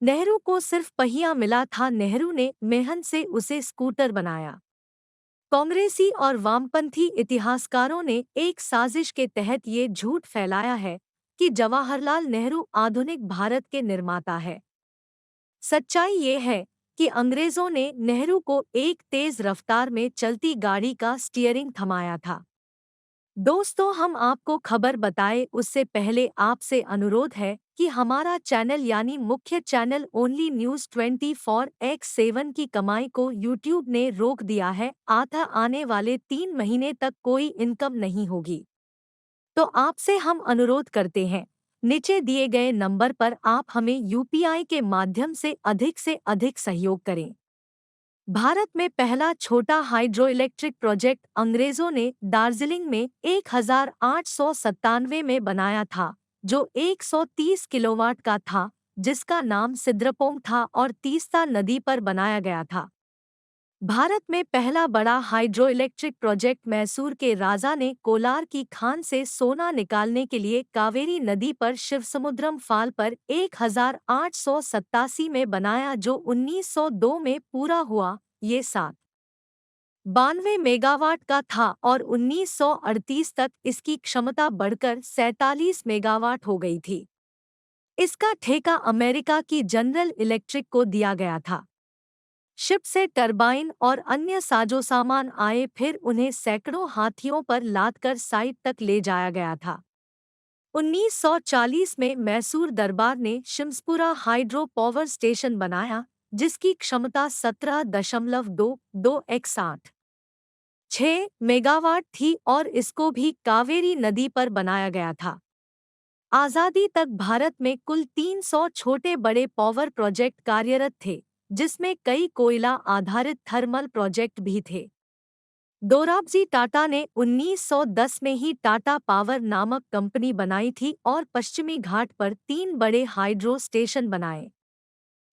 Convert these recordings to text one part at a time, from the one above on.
नेहरू को सिर्फ पहिया मिला था, नेहरू ने मेहनत से उसे स्कूटर बनाया। कांग्रेसी और वामपंथी इतिहासकारों ने एक साजिश के तहत ये झूठ फैलाया है कि जवाहरलाल नेहरू आधुनिक भारत के निर्माता है। सच्चाई ये है कि अंग्रेजों ने नेहरू को एक तेज रफ्तार में चलती गाड़ी का स्टीयरिंग थमाया था। दोस्तों, हम आपको खबर बताएं उससे पहले आपसे अनुरोध है कि हमारा चैनल यानी मुख्य चैनल ओनली न्यूज़ 24x7 की कमाई को यूट्यूब ने रोक दिया है। अतः आने वाले 3 महीने तक कोई इनकम नहीं होगी। तो आपसे हम अनुरोध करते हैं, नीचे दिए गए नंबर पर आप हमें यूपीआई के माध्यम से अधिक सहयोग करें। भारत में पहला छोटा हाइड्रो इलेक्ट्रिक प्रोजेक्ट अंग्रेजों ने दार्जिलिंग में 1897 में बनाया था, जो 130 किलोवाट का था, जिसका नाम सिद्रपोंग था और तीस्ता नदी पर बनाया गया था। भारत में पहला बड़ा हाइड्रो इलेक्ट्रिक प्रोजेक्ट मैसूर के राजा ने कोलार की खान से सोना निकालने के लिए कावेरी नदी पर शिवसमुद्रम फाल पर 1887 में बनाया, जो 1902 में पूरा हुआ। ये 792 मेगावाट का था और 1938 तक इसकी क्षमता बढ़कर 47 मेगावाट हो गई थी। इसका ठेका अमेरिका की जनरल इलेक्ट्रिक को दिया गया था। शिप से टरबाइन और अन्य साजोसामान आए, फिर उन्हें सैकड़ों हाथियों पर लादकर साइट तक ले जाया गया था। 1940 में मैसूर दरबार ने शिम्सपुरा हाइड्रो पावर स्टेशन बनाया, जिसकी क्षमता 17.22 मेगावाट थी और इसको भी कावेरी नदी पर बनाया गया था। आज़ादी तक भारत में कुल 300 छोटे बड़े पावर प्रोजेक्ट कार्यरत थे, जिसमें कई कोयला आधारित थर्मल प्रोजेक्ट भी थे। दोराबजी टाटा ने 1910 में ही टाटा पावर नामक कंपनी बनाई थी और पश्चिमी घाट पर 3 बड़े हाइड्रो स्टेशन बनाए।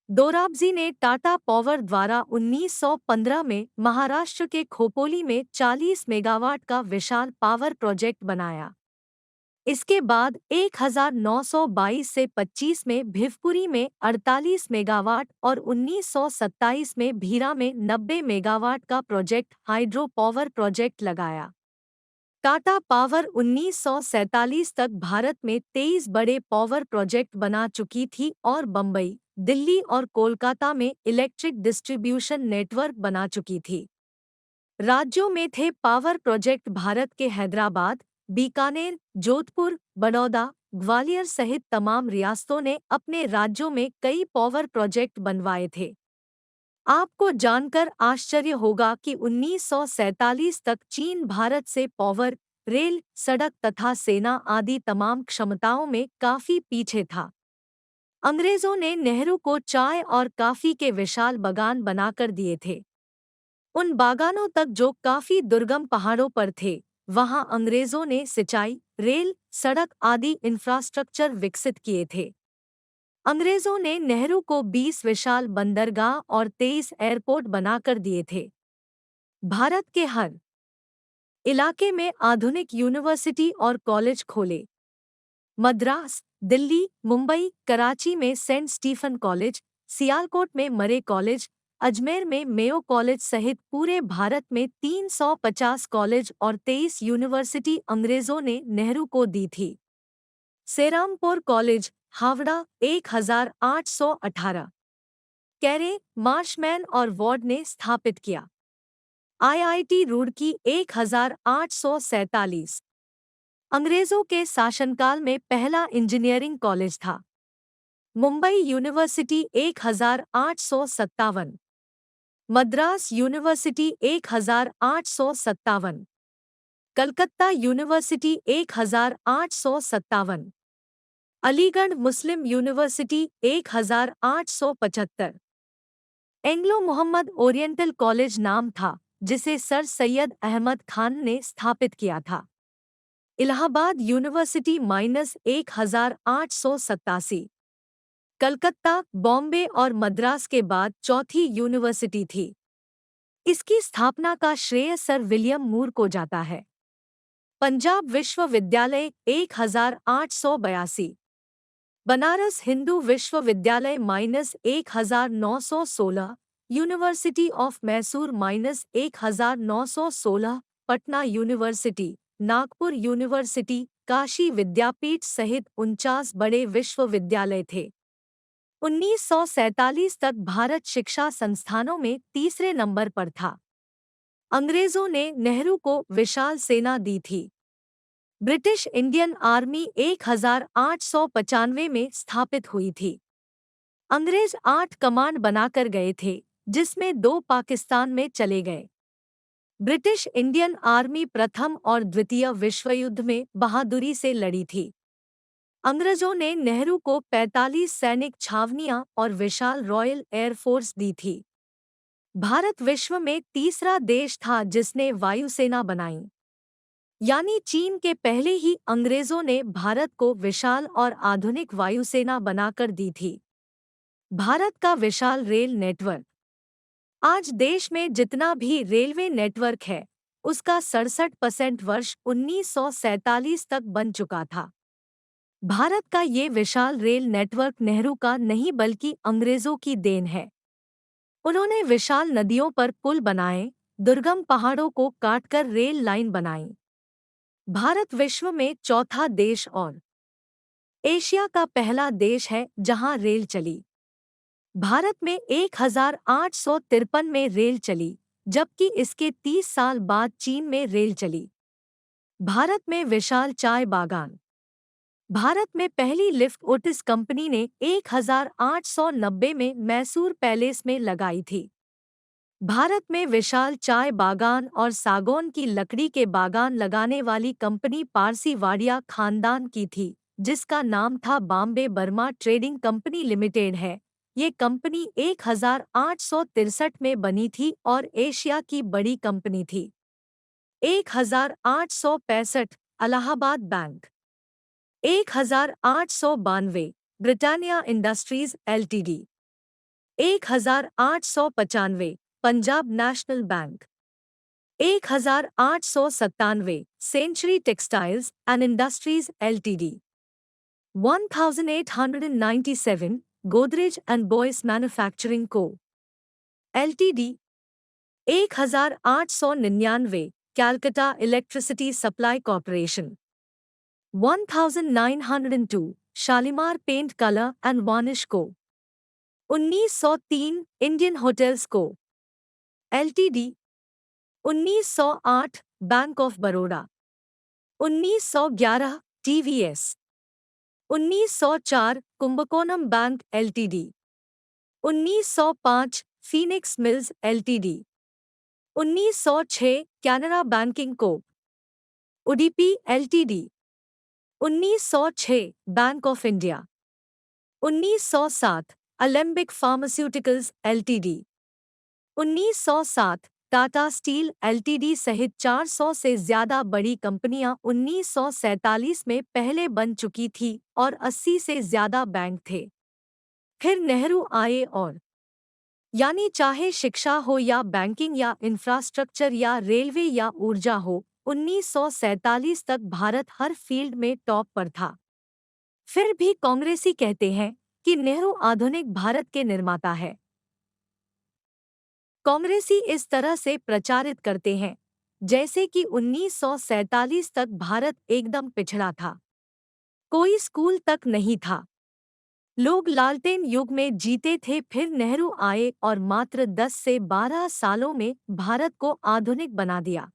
दोराबजी ने टाटा पावर द्वारा 1915 में महाराष्ट्र के खोपोली में 40 मेगावाट का विशाल पावर प्रोजेक्ट बनाया। इसके बाद 1922 से 25 में भिवपुरी में 48 मेगावाट और 1927 में भीरा में 90 मेगावाट का प्रोजेक्ट हाइड्रो पावर प्रोजेक्ट लगाया। टाटा पावर 1947 तक भारत में 23 बड़े पावर प्रोजेक्ट बना चुकी थी और बम्बई, दिल्ली और कोलकाता में इलेक्ट्रिक डिस्ट्रीब्यूशन नेटवर्क बना चुकी थी। राज्यों में थे पावर प्रोजेक्ट भारत के हैदराबाद, बीकानेर, जोधपुर, बड़ौदा, ग्वालियर सहित तमाम रियासतों ने अपने राज्यों में कई पावर प्रोजेक्ट बनवाए थे। आपको जानकर आश्चर्य होगा कि 1947 तक चीन भारत से पावर, रेल, सड़क तथा सेना आदि तमाम क्षमताओं में काफी पीछे था। अंग्रेजों ने नेहरू को चाय और काफी के विशाल बागान बनाकर दिए थे। उन बागानों तक जो काफी दुर्गम पहाड़ों पर थे, वहां अंग्रेजों ने सिंचाई, रेल, सड़क आदि इंफ्रास्ट्रक्चर विकसित किए थे। अंग्रेजों ने नेहरू को 20 विशाल बंदरगाह और 23 एयरपोर्ट बनाकर दिए थे। भारत के हर इलाके में आधुनिक यूनिवर्सिटी और कॉलेज खोले। मद्रास, दिल्ली, मुंबई, कराची में सेंट स्टीफन कॉलेज, सियालकोट में मरे कॉलेज, अजमेर में मेयो कॉलेज सहित पूरे भारत में 350 कॉलेज और 23 यूनिवर्सिटी अंग्रेजों ने नेहरू को दी थी। सेरामपुर कॉलेज, हावड़ा 1818, कैरे, मार्शमैन और वॉर्ड ने स्थापित किया। आईआईटी रुड़की 1847 अंग्रेजों के शासनकाल में पहला इंजीनियरिंग कॉलेज था। Mumbai university 1857, Madras university 1857, Calcutta university 1857, Aligarh Muslim university 1875, Anglo Mohammedan oriental college नाम था, जिसे सर सैयद अहमद खान ने स्थापित किया था। इलाहाबाद यूनिवर्सिटी -1887, कलकत्ता, बॉम्बे और मद्रास के बाद चौथी यूनिवर्सिटी थी। इसकी स्थापना का श्रेय सर विलियम मूर को जाता है। पंजाब विश्वविद्यालय 1882, बनारस हिंदू विश्वविद्यालय -1916, university of Mysore -1916, Patna university, Nagpur university, Kashi Vidyapith सहित 49 बड़े विश्वविद्यालय थे। 1947 तक भारत शिक्षा संस्थानों में तीसरे नंबर पर था। अंग्रेजों ने नेहरू को विशाल सेना दी थी। ब्रिटिश इंडियन आर्मी 1895 में स्थापित हुई थी। अंग्रेज 8 कमांड बनाकर गए थे, जिसमें 2 पाकिस्तान में चले गए। ब्रिटिश इंडियन आर्मी प्रथम और द्वितीय विश्व युद्ध में बहादुरी से लड़ी थी। अंग्रेजों ने नेहरू को 45 सैनिक छावनियां और विशाल रॉयल एयरफोर्स दी थी। भारत विश्व में तीसरा देश था जिसने वायुसेना बनाई, यानी चीन के पहले ही अंग्रेजों ने भारत को विशाल और आधुनिक वायुसेना बनाकर दी थी। भारत का विशाल रेल नेटवर्क। आज देश में जितना भी रेलवे नेटवर्क है, उसका 67% वर्ष 1947 तक बन चुका था। भारत का ये विशाल रेल नेटवर्क नेहरू का नहीं बल्कि अंग्रेजों की देन है। उन्होंने विशाल नदियों पर पुल बनाए, दुर्गम पहाड़ों को काटकर रेल लाइन बनाई। भारत विश्व में चौथा देश और एशिया का पहला देश है जहां रेल चली। भारत में 1853 में रेल चली, जबकि इसके 30 साल बाद चीन में रेल चली। भारत में विशाल चाय बागान। भारत में पहली लिफ्ट ओटिस कंपनी ने 1890 में मैसूर पैलेस में लगाई थी। भारत में विशाल चाय बागान और सागौन की लकड़ी के बागान लगाने वाली कंपनी पारसी वाडिया खानदान की थी, जिसका नाम था Bombay Burma trading company limited है। ये कंपनी 1863 में बनी थी और एशिया की बड़ी कंपनी थी। 1865 Allahabad bank. 1892 Britannia industries LTD. 1895 Punjab national bank. 1897 century textiles and industries LTD. 1897 Godrej and Boyce manufacturing co LTD. 1899 Calcutta electricity supply corporation. 1902 Shalimar paint colour and varnish co. 1903 Indian hotels co LTD. 1908 bank of Baroda. 1911 TVS. 1904 Kumbakonam bank LTD. 1905 Phoenix mills LTD. 1906 Canara banking co. Udupi LTD. 1906 bank of India. 1907 Alembic pharmaceuticals LTD. 1907 Tata steel LTD सहित 400 से ज्यादा बड़ी कंपनियां 1947 में पहले बन चुकी थी और 80 से ज्यादा बैंक थे। फिर नेहरू आए और यानी चाहे शिक्षा हो या बैंकिंग या इंफ्रास्ट्रक्चर या रेलवे या ऊर्जा हो, 1947 तक भारत हर फील्ड में टॉप पर था। फिर भी कांग्रेसी कहते हैं कि नेहरू आधुनिक भारत के निर्माता है। कांग्रेसी इस तरह से प्रचारित करते हैं जैसे कि 1947 तक भारत एकदम पिछड़ा था, कोई स्कूल तक नहीं था, लोग लालटेन युग में जीते थे। फिर नेहरू आए और मात्र 10 से 12 सालों में भारत को आधुनिक बना दिया।